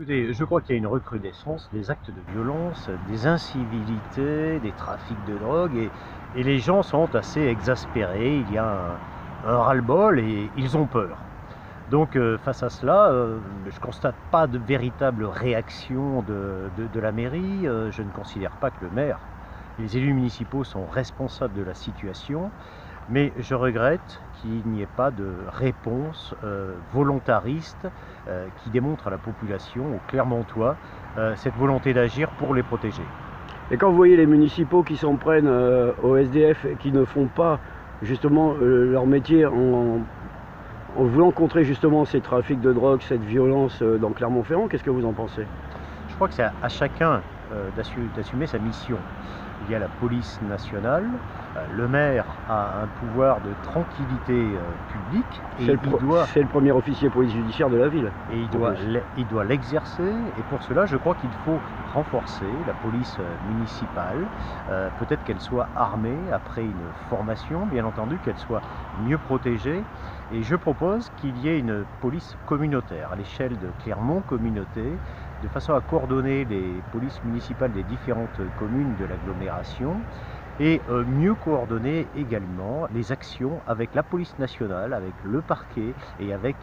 Écoutez, je crois qu'il y a une recrudescence des actes de violence, des incivilités, des trafics de drogue et les gens sont assez exaspérés. Il y a un ras-le-bol et ils ont peur. Donc face à cela, je ne constate pas de véritable réaction de la mairie. Je ne considère pas que le maire et les élus municipaux sont responsables de la situation. Mais je regrette qu'il n'y ait pas de réponse volontariste qui démontre à la population, aux Clermontois, cette volonté d'agir pour les protéger. Et quand vous voyez les municipaux qui s'en prennent au SDF et qui ne font pas justement leur métier en voulant contrer justement ces trafics de drogue, cette violence dans Clermont-Ferrand, qu'est-ce que vous en pensez? Je crois que c'est à chacun d'assumer sa mission. Il y a la police nationale, le maire a un pouvoir de tranquillité publique et c'est le premier officier police judiciaire de la ville. Et il doit l'exercer, et pour cela je crois qu'il faut renforcer la police municipale, peut-être qu'elle soit armée après une formation, bien entendu qu'elle soit mieux protégée, et je propose qu'il y ait une police communautaire à l'échelle de Clermont Communauté, de façon à coordonner les polices municipales des différentes communes de l'agglomération et mieux coordonner également les actions avec la police nationale, avec le parquet et avec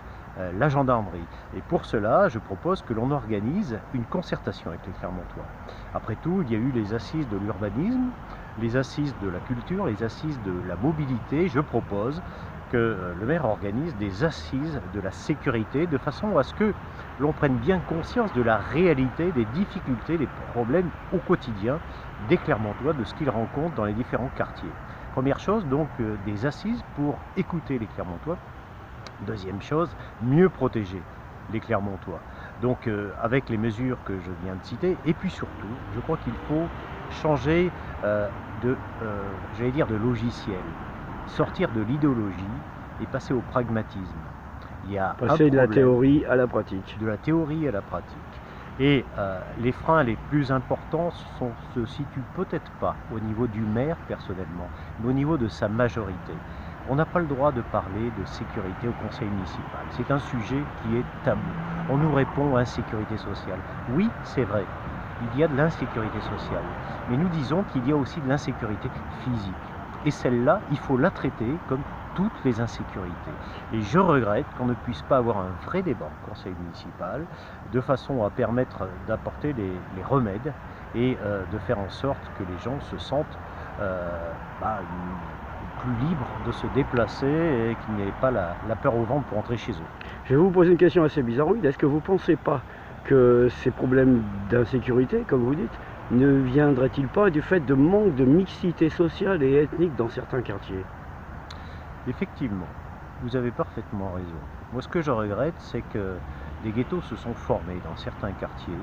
la gendarmerie. Et pour cela, je propose que l'on organise une concertation avec les Clermontois. Après tout, il y a eu les assises de l'urbanisme, les assises de la culture, les assises de la mobilité. Je propose que le maire organise des assises de la sécurité de façon à ce que l'on prenne bien conscience de la réalité, des difficultés, des problèmes au quotidien des Clermontois, de ce qu'ils rencontrent dans les différents quartiers. Première chose, donc des assises pour écouter les Clermontois. Deuxième chose, mieux protéger les Clermontois. Donc avec les mesures que je viens de citer, et puis surtout, je crois qu'il faut changer de logiciel, sortir de l'idéologie et passer au pragmatisme. Il y a passer de la théorie à la pratique. De la théorie à la pratique. Et les freins les plus importants se situent peut-être pas au niveau du maire personnellement, mais au niveau de sa majorité. On n'a pas le droit de parler de sécurité au conseil municipal. C'est un sujet qui est tabou. On nous répond insécurité sociale. Oui, c'est vrai, il y a de l'insécurité sociale. Mais nous disons qu'il y a aussi de l'insécurité physique. Et celle-là, il faut la traiter comme toutes les insécurités. Et je regrette qu'on ne puisse pas avoir un vrai débat au conseil municipal, de façon à permettre d'apporter les remèdes et de faire en sorte que les gens se sentent plus libres de se déplacer et qu'il n'y ait pas la peur au ventre pour entrer chez eux. Je vais vous poser une question assez bizarroïde. Est-ce que vous ne pensez pas que ces problèmes d'insécurité, comme vous dites, ne viendraient-ils pas du fait de manque de mixité sociale et ethnique dans certains quartiers? Effectivement, vous avez parfaitement raison. Moi, ce que je regrette, c'est que des ghettos se sont formés dans certains quartiers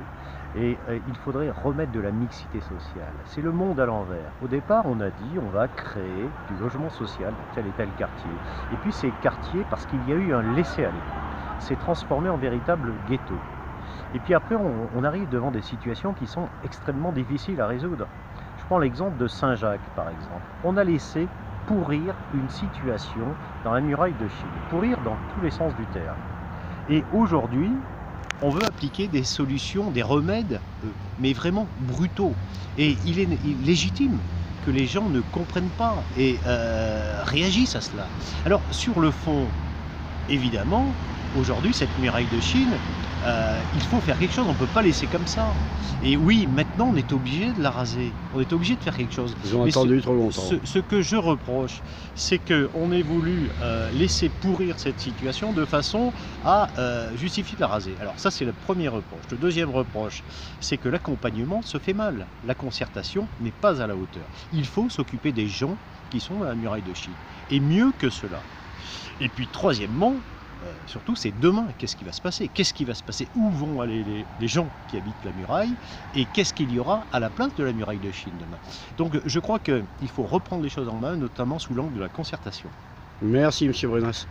et il faudrait remettre de la mixité sociale. C'est le monde à l'envers. Au départ, on a dit on va créer du logement social dans tel et tel quartier. Et puis ces quartiers, parce qu'il y a eu un laisser-aller, s'est transformé en véritable ghetto. Et puis après, on arrive devant des situations qui sont extrêmement difficiles à résoudre. Je prends l'exemple de Saint-Jacques, par exemple. On a laissé pourrir une situation dans la muraille de Chine, pourrir dans tous les sens du terme. Et aujourd'hui, on veut appliquer des solutions, des remèdes, mais vraiment brutaux. Et il est légitime que les gens ne comprennent pas et réagissent à cela. Alors, sur le fond, évidemment, aujourd'hui, cette muraille de Chine, il faut faire quelque chose, on ne peut pas laisser comme ça. Et oui, maintenant on est obligé de la raser, on est obligé de faire quelque chose. Ils ont attendu trop longtemps. Ce que je reproche, c'est qu'on ait voulu laisser pourrir cette situation de façon à justifier de la raser. Alors ça, c'est le premier reproche. Le deuxième reproche, c'est que l'accompagnement se fait mal. La concertation n'est pas à la hauteur. Il faut s'occuper des gens qui sont dans la muraille de Chine. Et mieux que cela. Et puis troisièmement, surtout, c'est demain, qu'est-ce qui va se passer? Qu'est-ce qui va se passer? Où vont aller les gens qui habitent la muraille? Et qu'est-ce qu'il y aura à la place de la muraille de Chine demain? Donc je crois qu'il faut reprendre les choses en main, notamment sous l'angle de la concertation. Merci, M. Brenas.